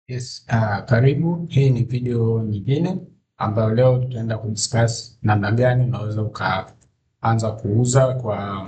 Yes, karibu. Hii ni video nyingine ambayo leo tutaenda kudiscuss namna gani unaweza ukaanza kuuza kwa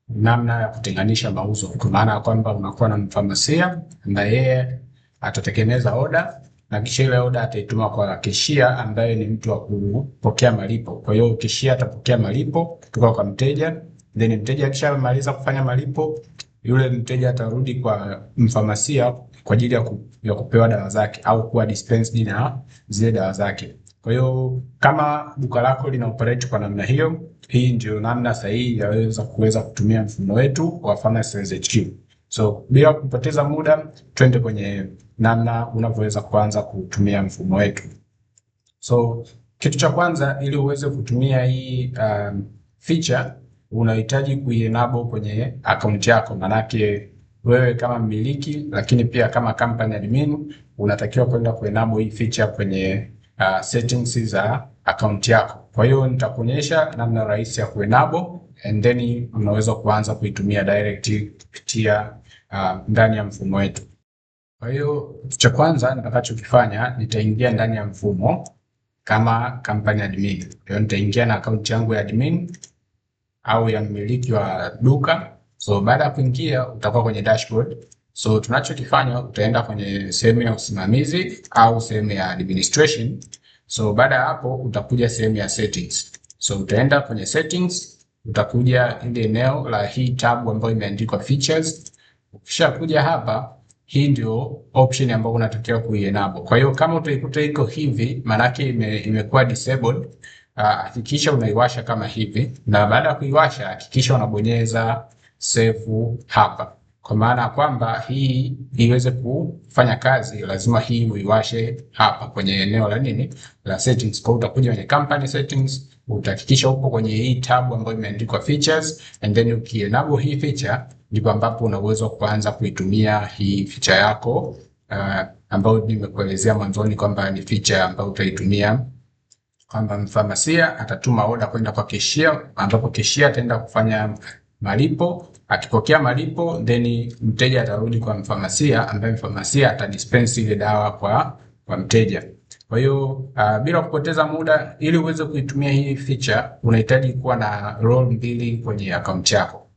namna ya kutenganisha mauzo, kwa maana ya kwamba unakuwa na mfamasia na yeye atatengeneza oda na kisha ile oda ataituma kwa keshia ambaye ni mtu wa kupokea malipo. Kwa hiyo keshia atapokea malipo kutoka kwa mteja, then mteja akishamaliza kufanya malipo, yule mteja atarudi kwa mfamasia kwa ajili ya kupewa dawa zake au kuwa dispensed na zile dawa zake. Kwa hiyo kama duka lako lina operate kwa namna hiyo, hii ndio namna sahihi ya kuweza kutumia mfumo wetu wa Pharmacy HQ. So bila kupoteza muda, twende kwenye namna unavyoweza kuanza kutumia mfumo wetu. So kitu cha kwanza, ili uweze kutumia hii feature unahitaji kuienable kwenye account yako. Manake wewe kama mmiliki, lakini pia kama company admin, unatakiwa kwenda kuenable hii feature kwenye settings za account yako. Kwa hiyo nitakuonyesha namna rahisi ya kuenable and then unaweza kuanza kuitumia direct kupitia ndani ya mfumo wetu. Kwa hiyo cha kwanza nitakachokifanya, nitaingia ndani ya mfumo kama company admin. Kwa hiyo nitaingia na account yangu ya admin au ya mmiliki wa duka. So baada ya kuingia utakuwa kwenye dashboard. So tunachokifanya, utaenda kwenye sehemu ya usimamizi au sehemu ya administration. So baada ya hapo utakuja sehemu ya settings. So utaenda kwenye settings, utakuja ile eneo la hii tab ambayo imeandikwa features. Ukishakuja hapa, hii ndio option ambayo unatakiwa kuienable. Kwa hiyo kama utaikuta iko hivi, manake imekuwa disabled. Hakikisha unaiwasha kama hivi, na baada ya kuiwasha hakikisha unabonyeza save hapa, kwa maana kwamba hii iweze kufanya kazi lazima hii uiwashe hapa kwenye eneo la nini, la settings. Kwa utakuja kwenye company settings, utahakikisha upo kwenye hii tab ambayo imeandikwa features, and then ukienable hii feature ndipo ambapo una uwezo kuanza kuitumia hii feature yako ambayo nimekuelezea mwanzoni kwamba ni feature ambayo utaitumia kwamba mfamasia atatuma oda kwenda kwa keshia, ambapo keshia ataenda kufanya malipo. Akipokea malipo, then mteja atarudi kwa mfamasia, ambaye mfamasia atadispense ile dawa kwa mteja. Kwa hiyo bila kupoteza muda, ili uweze kuitumia hii feature unahitaji kuwa na role mbili kwenye account yako.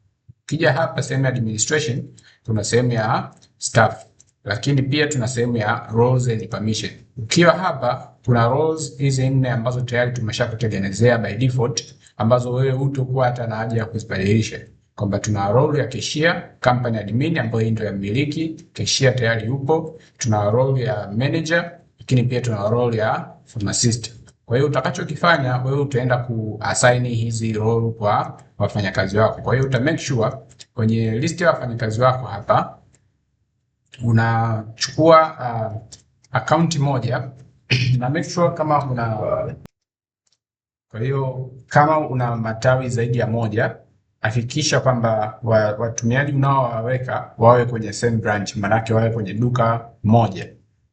Ukija hapa sehemu ya administration, tuna sehemu ya staff, lakini pia tuna sehemu ya roles and permission. Ukiwa hapa kuna roles hizi 4 ambazo tayari tumeshakutengenezea by default, ambazo wewe hutakuwa hata na haja ya kuzibadilisha. Kwamba tuna role ya cashier, company admin ambayo ndio ya mmiliki, cashier tayari yupo. Tuna role ya manager, lakini pia tuna role ya pharmacist. Kwa hiyo utakachokifanya wewe, utaenda kuassign hizi role kwa wafanyakazi wako. Kwa hiyo uta make sure kwenye list ya wafanyakazi wako hapa unachukua account moja na make sure kama una, kwa hiyo kama una matawi zaidi ya moja, hakikisha kwamba watumiaji unaowaweka wawe kwenye same branch, manake wawe kwenye duka moja.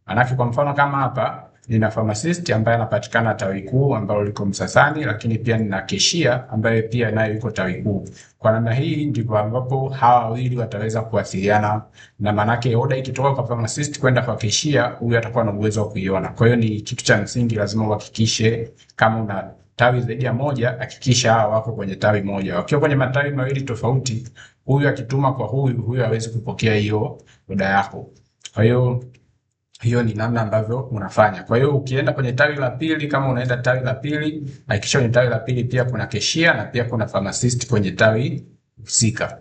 Manake kwa mfano kama hapa nina pharmacist ambaye anapatikana tawi kuu ambalo liko Msasani, lakini pia nina cashier ambaye pia naye yuko tawi kuu. Kwa namna hii ndipo ambapo hawa wawili wataweza kuwasiliana, na manake order ikitoka kwa pharmacist kwenda kwa cashier, huyu atakuwa na uwezo wa kuiona. Kwa hiyo ni kitu cha msingi, lazima uhakikishe kama una tawi zaidi ya moja, hakikisha hawa wako kwenye tawi moja. Wakiwa kwenye matawi mawili tofauti, huyu akituma kwa huyu hawezi kupokea hiyo order yako. Kwa hiyo ni namna ambavyo unafanya. Kwa hiyo ukienda kwenye tawi la pili, kama unaenda tawi la pili, hakikisha kwenye tawi la pili pia kuna cashier na pia kuna pharmacist kwenye tawi husika.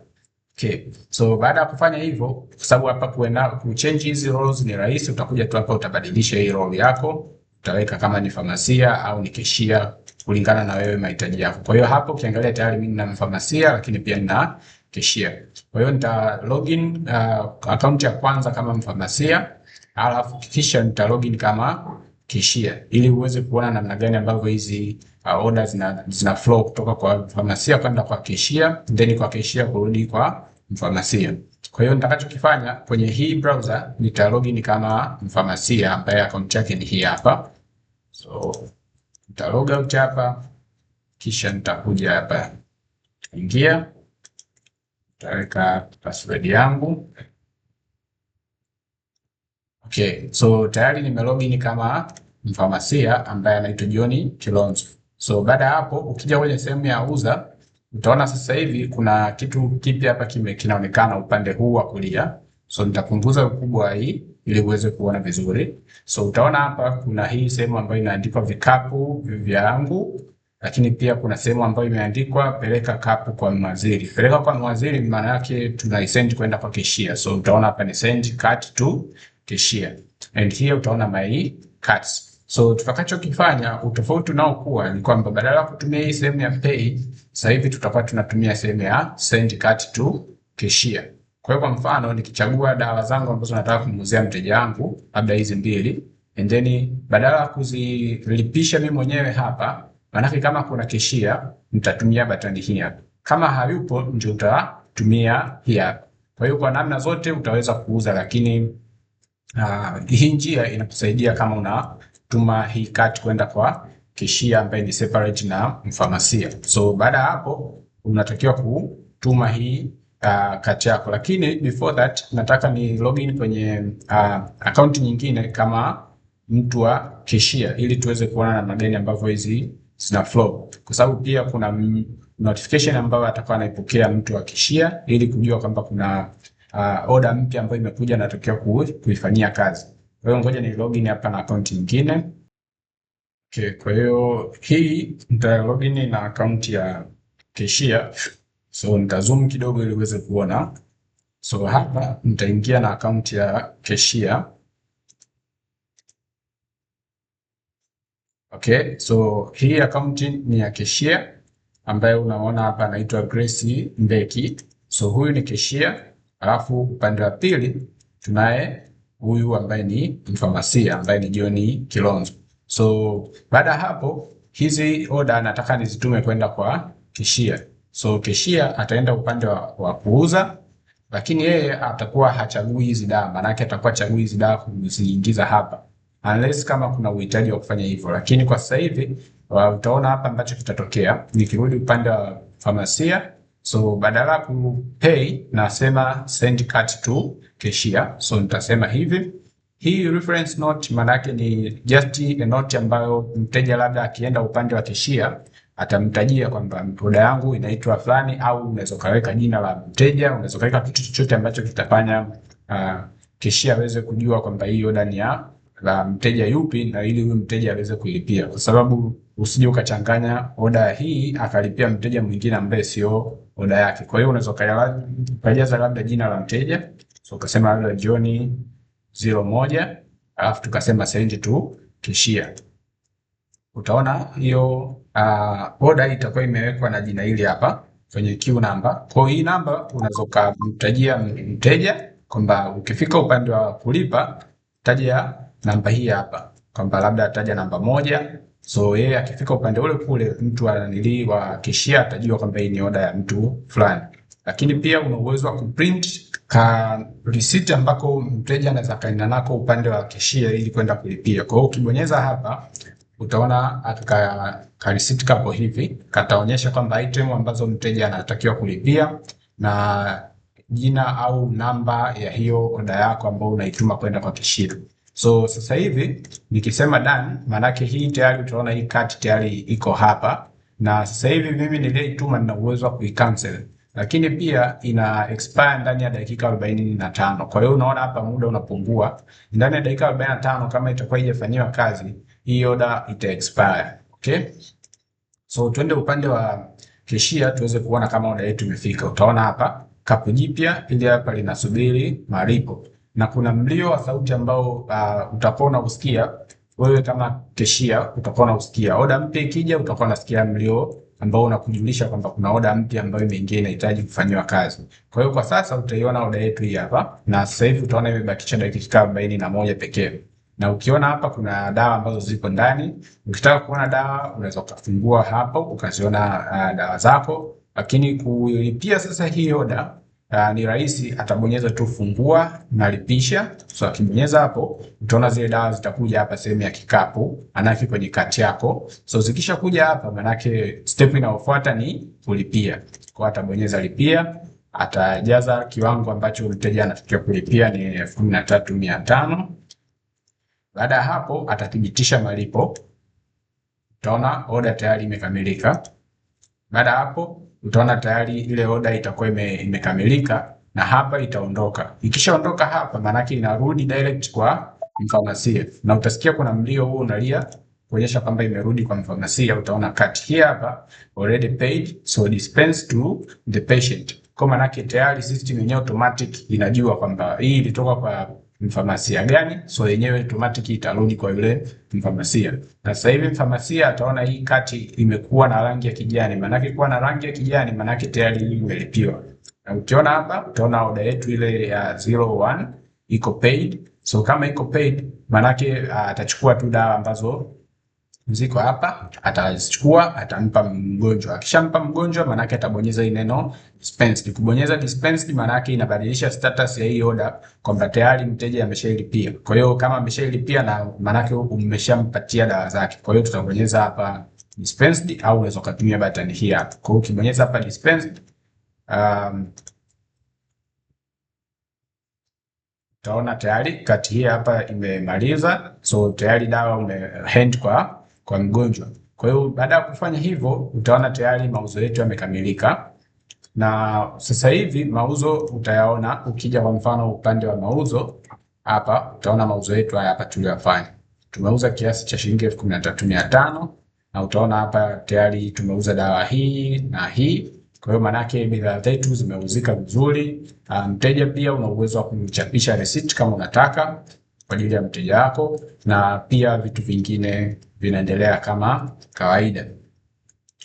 Okay. So baada ya kufanya hivyo, kwa sababu hapa kuchange hizi roles ni rahisi, utakuja tu hapa utabadilisha hii role yako, utaweka kama ni pharmacia au ni cashier kulingana na wewe mahitaji yako. Kwa hiyo hapo ukiangalia tayari mimi nina pharmacia lakini pia nina cashier. Kwa hiyo nita login account ya kwanza kama pharmacia, alafu kisha nita login kama cashier ili uweze kuona namna gani ambavyo hizi orders zina flow kutoka kwa pharmacia kwenda kwa cashier, then kwa cashier kurudi kwa pharmacia. Kwa hiyo nitakachokifanya kwenye hii browser, nita login kama pharmacia ambaye account yake ni hii hapa. So nita log out hapa, kisha nitakuja hapa ingia, nitaweka password yangu. Okay, so tayari nimelogin kama mfamasia ambaye anaitwa John Kilonzo. So baada ya hapo ukija kwenye sehemu ya uza utaona sasa hivi kuna kitu kipya hapa kinaonekana upande huu wa kulia. So nitapunguza ukubwa wa hii ili uweze kuona vizuri. So utaona hapa kuna hii sehemu ambayo imeandikwa vikapu vyangu, lakini pia kuna sehemu ambayo imeandikwa peleka kapu kwa mwaziri. Peleka kwa mwaziri maana yake tunaisend kwenda kwa cashier. So utaona hapa ni send cut to cashier. And here utaona my cuts. So tutakachokifanya utofauti unaokuwa ni kwamba badala ya kutumia hii sehemu ya pay, sasa hivi tutakuwa tunatumia sehemu ya send cut to cashier. Kwa hiyo kwa mfano nikichagua dawa zangu ambazo nataka kumuuzia mteja wangu, labda hizi mbili, and then badala ya kuzilipisha mimi mwenyewe hapa, maana kama kuna cashier nitatumia button hii hapa. Kama hayupo ndio utatumia hii hapa. Kwa hiyo kwa namna zote utaweza kuuza, lakini hii njia inakusaidia kama unatuma hii cut kwenda kwa cashier ambaye ni separate na mfamasia. So baada ya hapo unatakiwa kutuma hii cut yako, lakini before that nataka ni login kwenye account nyingine kama mtu wa cashier ili tuweze kuona namna gani ambavyo hizi zina flow, kwa sababu pia kuna notification ambayo atakuwa anaipokea mtu wa cashier ili kujua kwamba kuna order mpya ambayo imekuja na natakiwa kuifanyia kazi. Kwa hiyo ngoja ni login hapa na account nyingine. Okay, kwa hiyo hii nita login na account ya cashier. So nita zoom kidogo ili uweze kuona. So hapa nitaingia na account ya cashier. Okay, so hii account ni ya cashier ambaye unaona hapa anaitwa Grace Mbeki. So huyu ni cashier, alafu upande wa pili tunaye huyu ambaye ni mfamasia ambaye ni John Kilonzo. So baada hapo hizi order nataka nizitume kwenda kwa cashier. So cashier ataenda upande wa kuuza, lakini yeye atakuwa hachagui hizi dawa, maana yake atakuwa chagui hizi dawa kuziingiza hapa, unless kama kuna uhitaji wa kufanya hivyo. Lakini kwa sasa hivi utaona hapa ambacho kitatokea nikirudi upande wa pharmacia. So badala ku pay nasema send cut to cashier. So nitasema hivi, hii reference note maana yake ni just a note ambayo mteja labda akienda upande wa cashier atamtajia kwamba order yangu inaitwa fulani, au unaweza kaweka jina la mteja, unaweza kaweka kitu chochote ambacho kitafanya cashier aweze kujua kwamba hii order ni ya la mteja yupi, na ili huyu mteja aweze kulipia, kwa sababu usije ukachanganya order hii akalipia mteja mwingine ambaye sio order yake. Kwa hiyo unaweza kajaza labda jina la mteja, so ukasema labda John 01, alafu tukasema send to cashier. Utaona hiyo order itakuwa imewekwa na jina hili hapa kwenye queue number. Kwa hii namba unaweza kumtajia mteja kwamba ukifika upande wa kulipa taja namba hii hapa, kwamba labda ataja namba 1. So yeye akifika upande ule kule mtu ananili wa cashier atajua kwamba hii ni order ya mtu fulani. Lakini pia una uwezo wa kuprint ka receipt ambako mteja anaweza kaenda nako upande wa cashier ili kwenda kulipia. Kwa hiyo ukibonyeza hapa utaona ka receipt kapo hivi, kataonyesha kwamba item ambazo mteja anatakiwa kulipia na jina au namba ya hiyo order yako ambayo unaituma kwenda kwa cashier. So sasa hivi nikisema done, manake hii tayari utaona hii cut tayari iko hapa, na sasa hivi mimi niliyoituma nina uwezo wa kuicancel, lakini pia ina expire ndani ya dakika 45. Kwa hiyo unaona hapa muda unapungua. Ndani ya dakika 45 kama itakuwa haijafanywa kazi, hii order ita expire. Okay? So twende upande wa cashier tuweze kuona kama order yetu imefika. Utaona hapa kapu jipya ili hapa linasubiri malipo, na kuna mlio wa sauti ambao utakuwa unausikia wewe kama cashier, utakuwa unausikia. Order mpya ikija utakuwa unasikia mlio ambao unakujulisha kwamba kuna order mpya ambayo imeingia inahitaji kufanywa kazi. Kwa hiyo kwa sasa utaiona order yetu hii hapa, na sasa hivi utaona imebakisha dakika 41 pekee. Na ukiona hapa kuna dawa ambazo ziko ndani. Ukitaka kuona dawa unaweza kufungua hapo ukaziona dawa zako, lakini kulipia sasa hii order ni rahisi, atabonyeza tu fungua na lipisha. So akibonyeza hapo utaona zile dawa zitakuja hapa sehemu ya kikapu anaki kwenye kati yako. So zikisha kuja hapa manake step inayofuata ni kulipia. Kwa atabonyeza lipia, atajaza kiwango ambacho mteja anatakiwa kulipia ni 13,500. Baada ya hapo atathibitisha malipo. Utaona order tayari imekamilika. Baada ya hapo utaona tayari ile order itakuwa imekamilika na hapa itaondoka. Ikishaondoka hapa manake inarudi direct kwa mfamasia. Na utasikia kuna mlio huu unalia kuonyesha kwamba imerudi kwa mfamasia. Utaona cut here hapa already paid so dispense to the patient. Kwa manake tayari system yenyewe automatic inajua kwamba hii ilitoka kwa mfamasia gani, so yenyewe automatic itarudi kwa yule mfamasia. Na sasa hivi mfamasia ataona hii kati imekuwa na rangi ya kijani. Manake kuwa na rangi ya kijani manake tayari imelipiwa. Na ukiona hapa utaona order yetu ile ya 01 iko paid. So kama iko paid manake atachukua tu dawa ambazo ziko hapa, atazichukua atampa mgonjwa. Akishampa mgonjwa manake atabonyeza hii neno dispensed. Kubonyeza dispensed manake inabadilisha status ya hii order kwamba tayari mteja ameshailipia. Kwa hiyo kama ameshailipia na manake umeshampatia dawa zake. Kwa hiyo tutabonyeza hapa dispensed au unaweza kutumia button hii hapa. Kwa hiyo ukibonyeza hapa dispensed utaona tayari kati hii hapa imemaliza, so tayari dawa umehand kwa mgonjwa. Kwa hiyo baada ya kufanya hivyo utaona tayari mauzo yetu yamekamilika. Na sasa hivi mauzo utayaona ukija kwa mfano upande wa mauzo hapa utaona mauzo yetu haya hapa tuliyofanya. Tumeuza kiasi cha shilingi 13,500 na utaona hapa tayari tumeuza dawa hii na hii. Kwa hiyo manake bidhaa zetu zimeuzika vizuri. Mteja pia una uwezo wa kumchapisha receipt kama unataka kwa ajili ya mteja wako, na pia vitu vingine vinaendelea kama kawaida.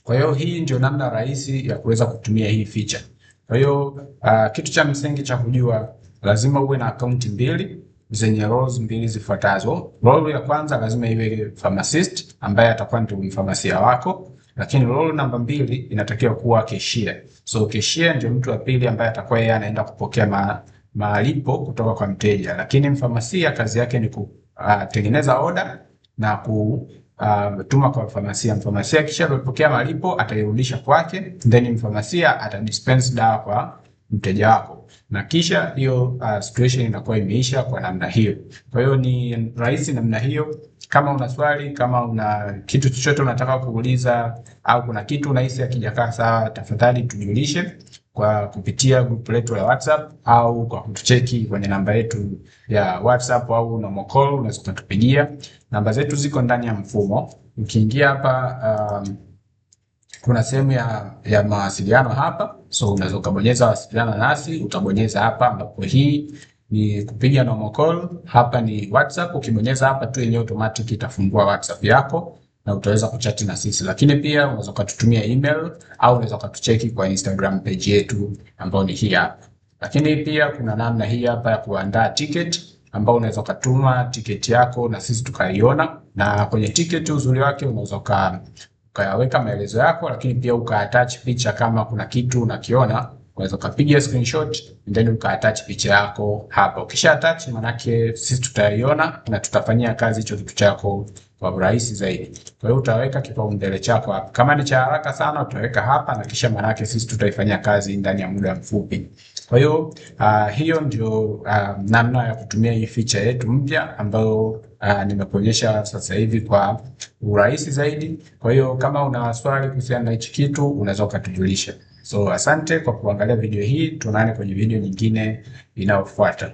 Kwa hiyo hii ndio namna rahisi ya kuweza kutumia hii feature. Kwa hiyo kitu cha msingi cha kujua, lazima uwe na account mbili zenye roles mbili zifuatazo. Role ya kwanza lazima iwe pharmacist ambaye atakuwa ndio mfamasia wako, lakini role namba 2 inatakiwa kuwa cashier. So cashier ndio mtu wa pili ambaye atakuwa yeye anaenda kupokea malipo kutoka kwa mteja, lakini mfamasia kazi yake ni kutengeneza order na kutuma kwa mfamasia. Mfamasia kisha kupokea malipo atairudisha kwake, then mfamasia atadispense dawa kwa mteja wako, na kisha hiyo situation inakuwa imeisha kwa namna hiyo. Kwa hiyo ni rahisi namna hiyo. Kama una swali, kama una kitu chochote unataka kuuliza, au kuna kitu unahisi hakijakaa sawa, tafadhali tujulishe kwa kupitia group letu la WhatsApp au kwa kutucheki kwenye namba yetu ya WhatsApp au normal call unaweza kutupigia. Namba zetu ziko ndani ya mfumo. Ukiingia hapa kuna sehemu ya mawasiliano hapa, so unaweza kubonyeza wasiliana nasi, utabonyeza hapa ambapo hii ni kupiga normal call, hapa ni WhatsApp. Ukibonyeza hapa tu yenyewe automatic itafungua WhatsApp yako na utaweza kuchati na sisi. Lakini pia unaweza kututumia email au unaweza kutucheki kwa Instagram page yetu ambayo ni hii hapa. Lakini pia kuna namna hii hapa ya kuandaa ticket ambao unaweza kutuma ticket yako na sisi tukaiona. Na kwenye ticket uzuri wake unaweza ukaweka maelezo yako, lakini pia ukaattach picha kama kuna kitu unakiona. Unaweza kupiga screenshot then ukaattach picha yako hapa. Ukisha attach manake sisi tutaiona na tutafanyia kazi hicho kitu chako kwa urahisi zaidi. Kwa hiyo utaweka kipaumbele chako hapa. Kama ni cha haraka sana utaweka hapa, na kisha manake sisi tutaifanyia kazi ndani ya muda mfupi. Kwa hiyo hiyo ndio namna ya kutumia hii feature yetu mpya ambayo nimekuonyesha sasa hivi kwa urahisi zaidi. Kwa hiyo kama una swali kuhusiana na hichi kitu unaweza ukatujulisha. So asante kwa kuangalia video hii, tuonane kwenye video nyingine inayofuata.